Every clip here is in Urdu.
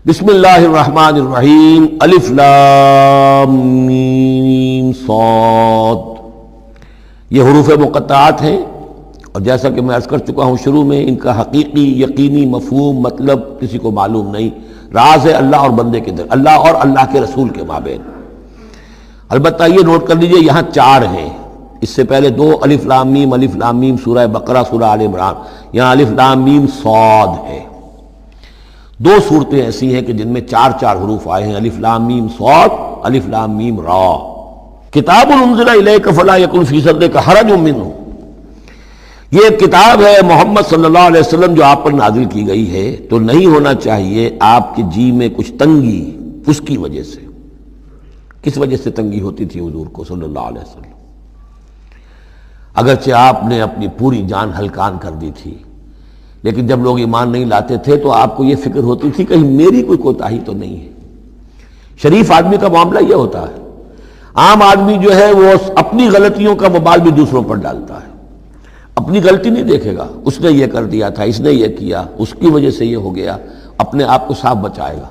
بسم اللہ الرحمن الرحیم الف لام میم صاد، یہ حروف مقطعات ہیں، اور جیسا کہ میں عرض کر چکا ہوں شروع میں، ان کا حقیقی یقینی مفہوم مطلب کسی کو معلوم نہیں، راز ہے اللہ اور بندے کے در، اللہ اور اللہ کے رسول کے مابین۔ البتہ یہ نوٹ کر لیجئے یہاں چار ہیں، اس سے پہلے دو الف لام میم سورہ بقرہ سورہ آل عمران، یہاں الف لام میم صاد ہے۔ دو صورتیں ایسی ہیں کہ جن میں چار چار حروف آئے ہیں، الف لام میم صاد، الف لام میم را۔ کتاب انزل الیک فلا یکن فی صدرک حرج منہ، یہ ایک کتاب ہے محمد صلی اللہ علیہ وسلم جو آپ پر نازل کی گئی ہے، تو نہیں ہونا چاہیے آپ کے جی میں کچھ تنگی اس کی وجہ سے۔ کس وجہ سے تنگی ہوتی تھی حضور کو صلی اللہ علیہ وسلم؟ اگرچہ آپ نے اپنی پوری جان ہلکان کر دی تھی، لیکن جب لوگ ایمان نہیں لاتے تھے تو آپ کو یہ فکر ہوتی تھی کہیں میری کوئی کوتاہی تو نہیں ہے۔ شریف آدمی کا معاملہ یہ ہوتا ہے، عام آدمی جو ہے وہ اپنی غلطیوں کا وبال بھی دوسروں پر ڈالتا ہے، اپنی غلطی نہیں دیکھے گا، اس نے یہ کر دیا تھا، اس نے یہ کیا، اس کی وجہ سے یہ ہو گیا، اپنے آپ کو صاف بچائے گا۔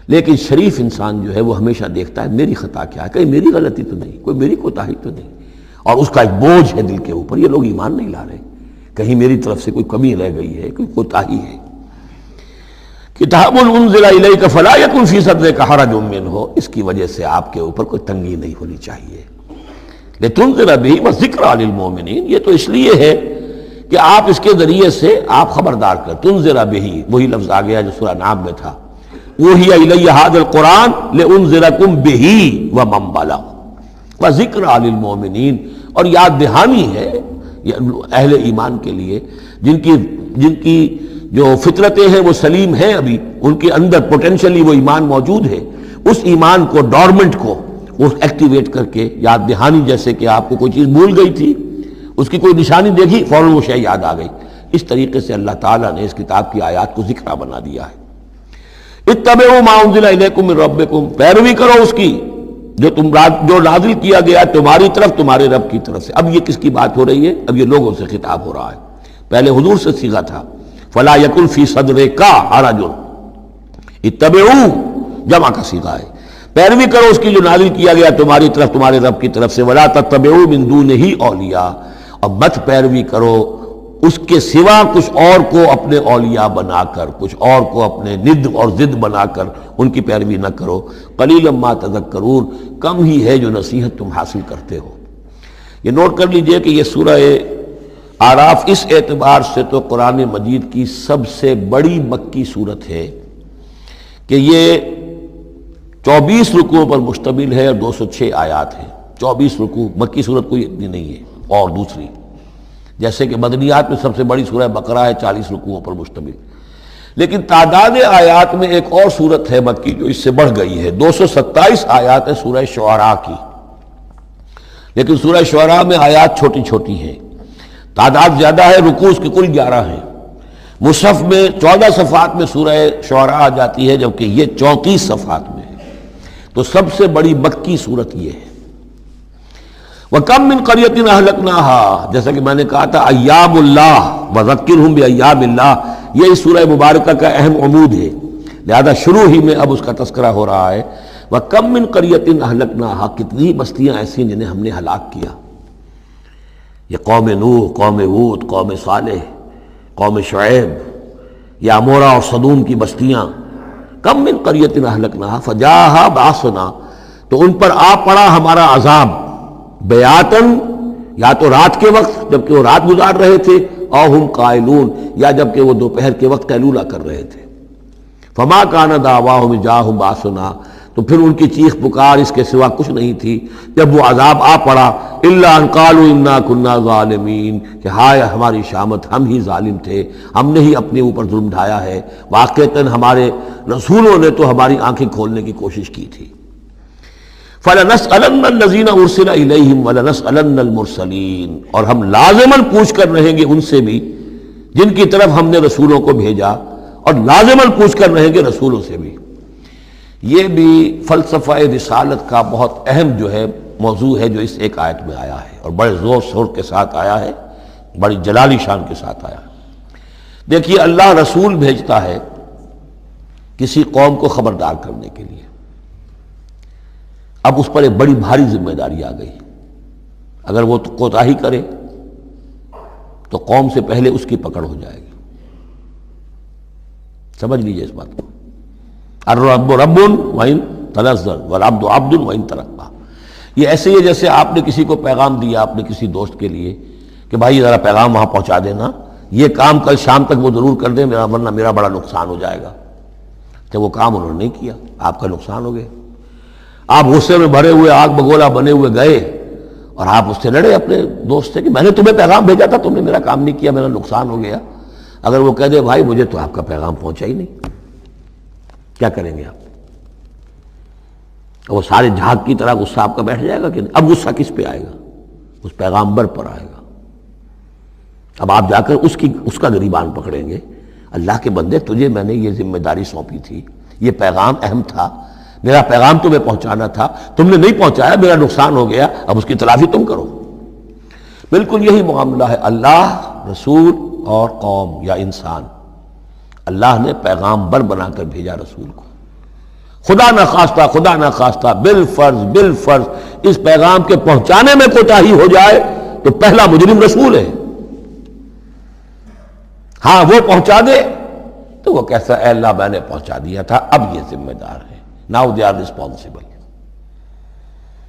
لیکن شریف انسان جو ہے وہ ہمیشہ دیکھتا ہے میری خطا کیا ہے، کہیں میری غلطی تو نہیں، کوئی میری کوتاہی تو نہیں، اور اس کا ایک بوجھ ہے دل کے اوپر، یہ لوگ ایمان نہیں لا رہے، کہیں میری طرف سے کوئی کمی رہ گئی ہے، کوئی کوتاہی ہے۔ کتاب انزل الیک فلا یکن فی صدرک حرج منہ، اس کی وجہ سے آپ کے اوپر کوئی تنگی نہیں ہونی چاہیے۔ لتنذر بہ وذکریٰ للمؤمنین، یہ تو اس لیے ہے کہ آپ اس کے ذریعے سے آپ خبردار کر، تنذر بہ، وہی لفظ آ گیا جو سورہ نام میں تھا، اوحی الی ھذا القرآن لانذرکم بہ ومن بلغ وذکریٰ للمؤمنین، اور یاد دہانی ہے اہل ایمان کے لیے جن کی جو فطرتیں ہیں وہ سلیم ہیں، ابھی ان کے اندر پوٹینشلی وہ ایمان موجود ہے، اس ایمان کو ڈورمنٹ کو وہ ایکٹیویٹ کر کے یاد دہانی، جیسے کہ آپ کو کوئی چیز بھول گئی تھی، اس کی کوئی نشانی دیکھی فوراً وہ شے یاد آ گئی، اس طریقے سے اللہ تعالیٰ نے اس کتاب کی آیات کو ذکرہ بنا دیا ہے۔ اتبعوا ما انزل الیکم من ربکم، پیروی کرو اس کی جو نازل کیا گیا تمہاری طرف تمہارے رب کی طرف سے۔ اب یہ کس کی بات ہو رہی ہے؟ اب یہ لوگوں سے خطاب ہو رہا ہے، پہلے حضور سے صیغہ تھا فلا یکن فی صدرک حرج، اتبعوا جمع کا صیغہ ہے، پیروی کرو اس کی جو نازل کیا گیا تمہاری طرف تمہارے رب کی طرف سے، ولا تتبعوا من دونہ اولیاء، اور مت پیروی کرو اس کے سوا کچھ اور کو اپنے اولیاء بنا کر، کچھ اور کو اپنے ند اور ضد بنا کر ان کی پیروی نہ کرو، قلیلا ما تذکرون، کم ہی ہے جو نصیحت تم حاصل کرتے ہو۔ یہ نوٹ کر لیجئے کہ یہ سورہ اعراف اس اعتبار سے تو قرآن مجید کی سب سے بڑی مکی سورت ہے کہ یہ 24 رکوعوں پر مشتمل ہے اور 206 آیات ہیں۔ 24 رکوع، مکی سورت کوئی اتنی نہیں ہے، اور دوسری جیسے کہ مدنیات میں سب سے بڑی سورہ بقرہ ہے 40 رکوعوں پر مشتمل، لیکن تعداد آیات میں ایک اور سورت ہے مکی جو اس سے بڑھ گئی ہے، 227 آیات ہے سورہ شعراء کی، لیکن سورہ شعراء میں آیات چھوٹی چھوٹی ہیں، تعداد زیادہ ہے، رکوع اس کے کل 11 ہیں۔ مصحف میں 14 صفحات میں سورہ شعراء آ جاتی ہے، جبکہ یہ 34 صفحات میں ہے، تو سب سے بڑی مکی سورت یہ ہے۔ وَكَمْ مِنْ قَرْيَةٍ أَهْلَكْنَاهَا، جیسا کہ میں نے کہا تھا ایام اللہ وَذَكِّرْهُمْ بِأَيَّامِ اللَّهِ، یہ اس سورہ مبارکہ کا اہم عمود ہے، لہذا شروع ہی میں اب اس کا تذکرہ ہو رہا ہے۔ وَكَمْ مِنْ قَرْيَةٍ أَهْلَكْنَاهَا، کتنی بستیاں ایسی جنہیں ہم نے ہلاک کیا، یہ قوم نوح، قوم ہود، قوم صالح، قوم شعیب، یا عمورہ اور صدوم کی بستیاں۔ کم من قریۃ اہلکناہا فجاءہا بأسنا، تو ان پر آ پڑا ہمارا عذاب، بیاتن، یا تو رات کے وقت جبکہ وہ رات گزار رہے تھے، او ہم قائلون، یا جبکہ وہ دوپہر کے وقت قیلولہ کر رہے تھے۔ فما کان دعواہم اذ جاءہم بأسنا، تو پھر ان کی چیخ پکار اس کے سوا کچھ نہیں تھی جب وہ عذاب آ پڑا، الا ان قالوا انا كنا ظالمین، کہ ہائے ہماری شامت، ہم ہی ظالم تھے، ہم نے ہی اپنے اوپر ظلم ڈھایا ہے، واقعتاً ہمارے رسولوں نے تو ہماری آنکھیں کھولنے کی کوشش کی تھی۔ فَلَنَسْأَلَنَّ الَّذِينَ أُرْسِلَ إِلَيْهِمْ وَلَنَسْأَلَنَّ الْمُرْسَلِينَ، اور ہم لازماً پوچھ کر رہیں گے ان سے بھی جن کی طرف ہم نے رسولوں کو بھیجا، اور لازماً پوچھ کر رہیں گے رسولوں سے بھی۔ یہ بھی فلسفہ رسالت کا بہت اہم جو ہے موضوع ہے جو اس ایک آیت میں آیا ہے، اور بڑے زور شور کے ساتھ آیا ہے، بڑی جلالی شان کے ساتھ آیا ہے۔ دیکھیے اللہ رسول بھیجتا ہے کسی قوم کو خبردار کرنے کے لیے۔ اب اس پر ایک بڑی بھاری ذمہ داری آ گئی، اگر وہ کوتاہی کرے تو قوم سے پہلے اس کی پکڑ ہو جائے گی۔ سمجھ لیجئے اس بات کو، الرب رب وَإِن تنزل والعبد عبد وَإِن ترقى۔ یہ ایسے ہی ہے جیسے آپ نے کسی کو پیغام دیا اپنے کسی دوست کے لیے کہ بھائی ذرا پیغام وہاں پہنچا دینا، یہ کام کل شام تک وہ ضرور کر دیں ورنہ میرا بڑا نقصان ہو جائے گا۔ کہ وہ کام انہوں نے نہیں کیا، آپ کا نقصان ہو گیا۔ آپ غصے میں بھرے ہوئے آگ بگولا بنے ہوئے گئے اور آپ اس سے لڑے اپنے دوست سے کہ میں نے تمہیں پیغام بھیجا تھا، تم نے میرا کام نہیں کیا، میرا نقصان ہو گیا۔ اگر وہ کہہ دے بھائی مجھے تو آپ کا پیغام پہنچا ہی نہیں، کیا کریں گے آپ؟ وہ سارے جھاگ کی طرح غصہ آپ کا بیٹھ جائے گا کہ اب غصہ کس پہ آئے گا؟ اس پیغامبر پر آئے گا۔ اب آپ جا کر اس کا گریبان پکڑیں گے، اللہ کے بندے تجھے میں نے یہ ذمہ داری سونپی تھی، یہ پیغام اہم تھا، میرا پیغام تمہیں پہنچانا تھا، تم نے نہیں پہنچایا، میرا نقصان ہو گیا، اب اس کی تلافی تم کرو۔ بالکل یہی معاملہ ہے اللہ، رسول اور قوم یا انسان۔ اللہ نے پیغامبر بنا کر بھیجا رسول کو، خدا نہ خواستہ بالفرض اس پیغام کے پہنچانے میں کوتاہی ہو جائے تو پہلا مجرم رسول ہے۔ ہاں وہ پہنچا دے تو وہ کیسا اے اللہ میں نے پہنچا دیا تھا، اب یہ ذمہ دار ہے، ناؤ دے آر ریسپانسبل۔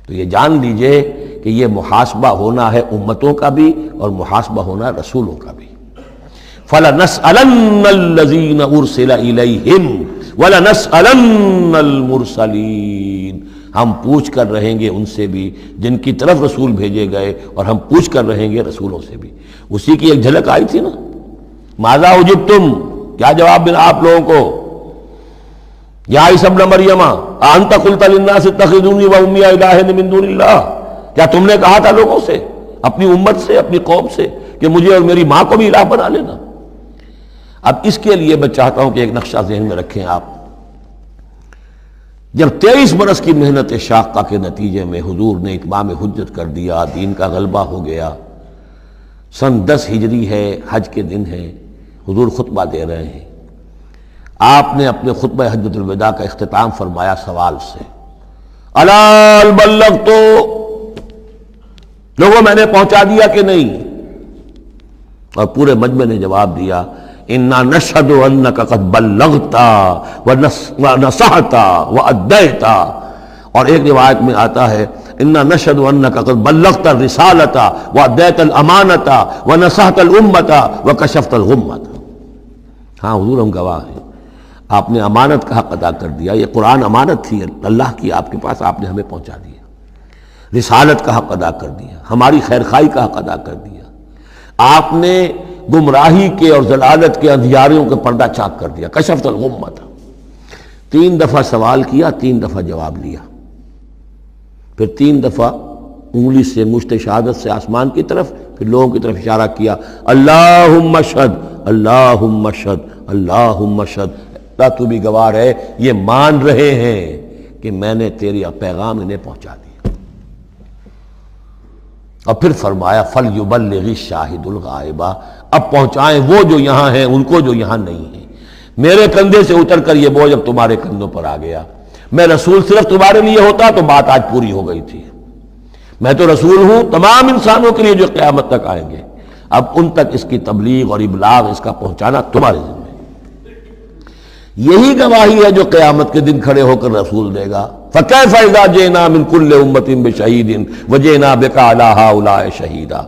تو یہ جان لیجئے کہ یہ محاسبہ ہونا ہے امتوں کا بھی اور محاسبہ ہونا ہے رسولوں کا بھی۔ فَلَنَسْأَلَنَّ الَّذِينَ أُرْسِلَ إِلَيْهِمْ وَلَنَسْأَلَنَّ الْمُرْسَلِينَ۔ ہم پوچھ کر رہیں گے ان سے بھی جن کی طرف رسول بھیجے گئے، اور ہم پوچھ کر رہیں گے رسولوں سے بھی۔ اسی کی ایک جھلک آئی تھی نا، ماذا اجبتم، کیا جواب ملا آپ لوگوں کو؟ یا عیسی ابن مریم انت قلت للناس اتخذونی وامي الہین من دون اللہ، کیا تم نے کہا تھا لوگوں سے، اپنی امت سے، اپنی قوم سے کہ مجھے اور میری ماں کو بھی الہ بنا لینا؟ اب اس کے لیے میں چاہتا ہوں کہ ایک نقشہ ذہن میں رکھیں آپ۔ جب 23 برس کی محنت شاقہ کے نتیجے میں حضور نے اتمام حجت کر دیا، دین کا غلبہ ہو گیا، سن 10 ہجری ہے، حج کے دن ہے، حضور خطبہ دے رہے ہیں، آپ نے اپنے خطبہ حجۃ الوداع کا اختتام فرمایا سوال سے، الا هل بلغت، لوگوں میں نے پہنچا دیا کہ نہیں؟ اور پورے مجمع نے جواب دیا، انا نشہد انک قد بلغت ونصحت وادیت۔ اور ایک روایت میں آتا ہے انا نشہد انک قد بلغت الرسالۃ وادیت الامانۃ ونصحت الامۃ وکشفت الغمۃ۔ ہاں حضور ہم گواہ ہیں، آپ نے امانت کا حق ادا کر دیا، یہ قرآن امانت تھی اللہ کی آپ کے پاس، آپ نے ہمیں پہنچا دیا، رسالت کا حق ادا کر دیا، ہماری خیرخواہی کا حق ادا کر دیا، آپ نے گمراہی کے اور ضلالت کے اندھیاریوں کے پردہ چاک کر دیا، کشفت الغمۃ۔ 3 دفعہ سوال کیا، 3 دفعہ جواب لیا، پھر 3 دفعہ انگلی سے مشت شہادت سے آسمان کی طرف، پھر لوگوں کی طرف اشارہ کیا، اللہم اشہد اللہم اشہد اللہم اشہد، اللہ تو بھی گواہ ہے، یہ مان رہے ہیں کہ میں نے تیری پیغام انہیں پہنچا دیا۔ اور پھر فرمایا فَلْيُبَلِّغِ الشَّاهِدُ الْغَائِبَ، اب پہنچائیں وہ جو یہاں ہیں ان کو جو یہاں نہیں ہیں۔ میرے کندھے سے اتر کر یہ بوجھ اب تمہارے کندھوں پر آ گیا، میں رسول صرف تمہارے لیے ہوتا تو بات آج پوری ہو گئی تھی، میں تو رسول ہوں تمام انسانوں کے لیے جو قیامت تک آئیں گے، اب ان تک اس کی تبلیغ اور ابلاغ، اس کا پہنچانا تمہارے ذمہ۔ یہی گواہی ہے جو قیامت کے دن کھڑے ہو کر رسول دے گا، فَكَيْفَ إِذَا جِئْنَا مِن كُلِّ أُمَّةٍ بِشَهِيدٍ وَجِئْنَا بِكَ عَلَىٰ هَٰؤُلَاءِ شَهِيدًا۔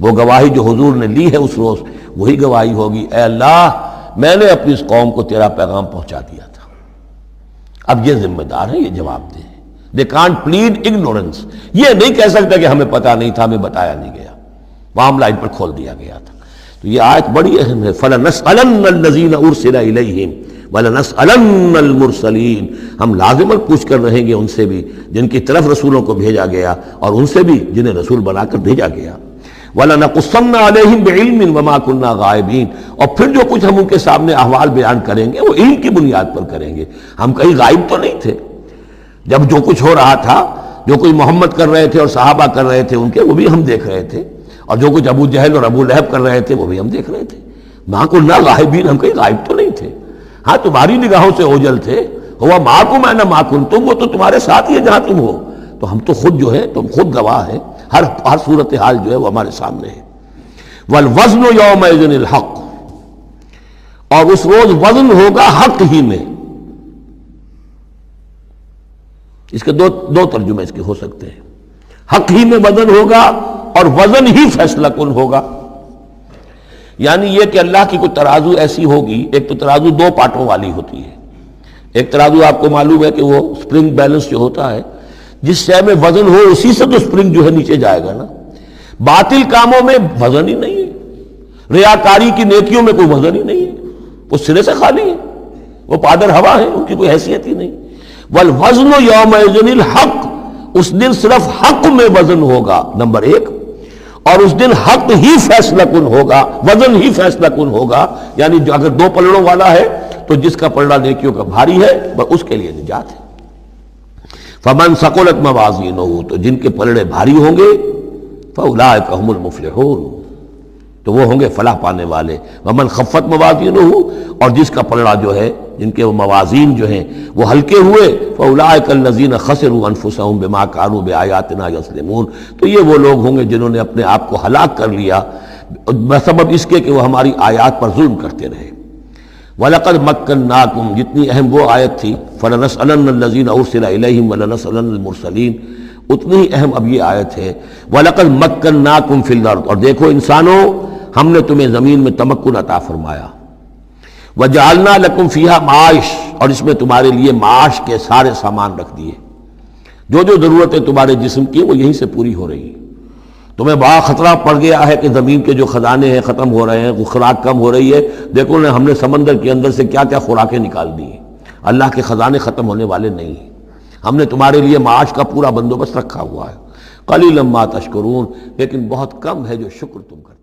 وہ گواہی جو حضور نے لی ہے اس روز، وہی گواہی ہوگی، اے اللہ میں نے اپنی اس قوم کو تیرا پیغام پہنچا دیا تھا، اب یہ ذمہ دار ہیں، یہ جواب دیں۔ They can't plead ignorance، یہ نہیں کہہ سکتا کہ ہمیں پتہ نہیں تھا، ہمیں بتایا نہیں گیا، معاملہ ان پر کھول دیا گیا تھا۔ تو یہ آیت بڑی اہم ہے، فَلَنَسْأَلَنَّ الَّذِينَ أُرْسِلَ إِلَيْهِمْ وَلَنَسْأَلَنَّ الْمُرْسَلِينَ، ہم لازماً پوچھ کر رہیں گے ان سے بھی جن کی طرف رسولوں کو بھیجا گیا، اور ان سے بھی جنہیں رسول بنا کر بھیجا گیا۔ وَلَنَقُصَّنَّ عَلَيْهِمْ بِعِلْمٍ وَمَا كُنَّا غَائِبِينَ، اور پھر جو کچھ ہم ان کے سامنے احوال بیان کریں گے وہ علم کی بنیاد پر کریں گے، ہم کہیں غائب تو نہیں تھے۔ جب جو کچھ ہو رہا تھا، جو کچھ محمد کر رہے تھے اور صحابہ کر رہے تھے ان کے، وہ بھی ہم دیکھ رہے تھے، اور جو کچھ ابو جہل اور ابو لہب کر رہے تھے وہ بھی ہم دیکھ رہے تھے۔ مَا كُنَّا غَائِبِينَ، ہم کہیں غائب تو نہیں تھے، ہاں تمہاری نگاہوں سے اوجل تھے، ہوا معکم انا ما کنتم، وہ تو تمہارے ساتھ ہی ہے جہاں تم ہو، تو ہم تو خود جو ہے تم خود گواہ ہیں، ہر صورتحال جو ہے وہ ہمارے سامنے ہے۔ والوزن یومئذ الحق، اور اس روز وزن ہوگا حق ہی میں۔ اس کے دو ترجمے اس کے ہو سکتے ہیں، حق ہی میں وزن ہوگا اور وزن ہی فیصلہ کن ہوگا۔ یعنی یہ کہ اللہ کی کوئی ترازو ایسی ہوگی، ایک تو ترازو دو پارٹوں والی ہوتی ہے، ایک ترازو آپ کو معلوم ہے کہ وہ سپرنگ بیلنس جو ہوتا ہے، جس شے میں وزن ہو اسی سے تو سپرنگ جو ہے نیچے جائے گا نا۔ باطل کاموں میں وزن ہی نہیں ہے، ریاکاری کی نیکیوں میں کوئی وزن ہی نہیں ہے، وہ سرے سے خالی ہے، وہ پادر ہوا ہے، ان کی کوئی حیثیت ہی نہیں۔ والوزن یومئذ الحق، اس دن صرف حق میں وزن ہوگا، نمبر ایک، اور اس دن حق ہی فیصلہ کن ہوگا، وزن ہی فیصلہ کن ہوگا۔ یعنی جو اگر دو پلڑوں والا ہے تو جس کا پلڑا نیکیوں کا بھاری ہے اس کے لیے نجات ہے۔ فمن ثقلت موازینہ، تو جن کے پلڑے بھاری ہوں گے، فاولئک هم المفلحون، تو وہ ہوں گے فلاح پانے والے۔ ومن خفت موازینہ، اور جس کا پلڑا جو ہے، جن کے وہ موازین جو ہیں وہ ہلکے ہوئے، فاولئک الذین خسروا انفسهم بما كانوا بآیاتنا یظلمون، تو یہ وہ لوگ ہوں گے جنہوں نے اپنے آپ کو ہلاک کر لیا بسبب اس کے کہ وہ ہماری آیات پر ظلم کرتے رہے۔ وَلَقَدْ مَكَّنَّاكُمْ، جتنی اہم وہ آیت تھی، فَلَنَسْأَلَنَّ الَّذِينَ أُرْسِلَ إِلَيْهِمْ وَلَنَسْأَلَنَّ الْمُرْسَلِينَ، اتنی ہی اہم اب یہ آیت ہے۔ وَلَقَدْ مَكَّنَّاكُمْ فِي الْأَرْضِ، اور دیکھو انسانوں، ہم نے تمہیں زمین میں تمکن عطا فرمایا۔ وَجَعَلْنَا لَكُمْ فِيهَا مَعَاشٍ، اور اس میں تمہارے لیے معاش کے سارے سامان رکھ دیے، جو جو ضرورتیں تمہارے جسم کی وہ یہیں سے پوری ہو رہی ہیں۔ تمہیں بڑا خطرہ پڑ گیا ہے کہ زمین کے جو خزانے ہیں ختم ہو رہے ہیں، خوراک کم ہو رہی ہے، دیکھو نا ہم نے سمندر کے اندر سے کیا کیا خوراکیں نکال دی ہیں، اللہ کے خزانے ختم ہونے والے نہیں ہیں، ہم نے تمہارے لیے معاش کا پورا بندوبست رکھا ہوا ہے۔ قلیلا ما تشکرون، لیکن بہت کم ہے جو شکر تم کرتے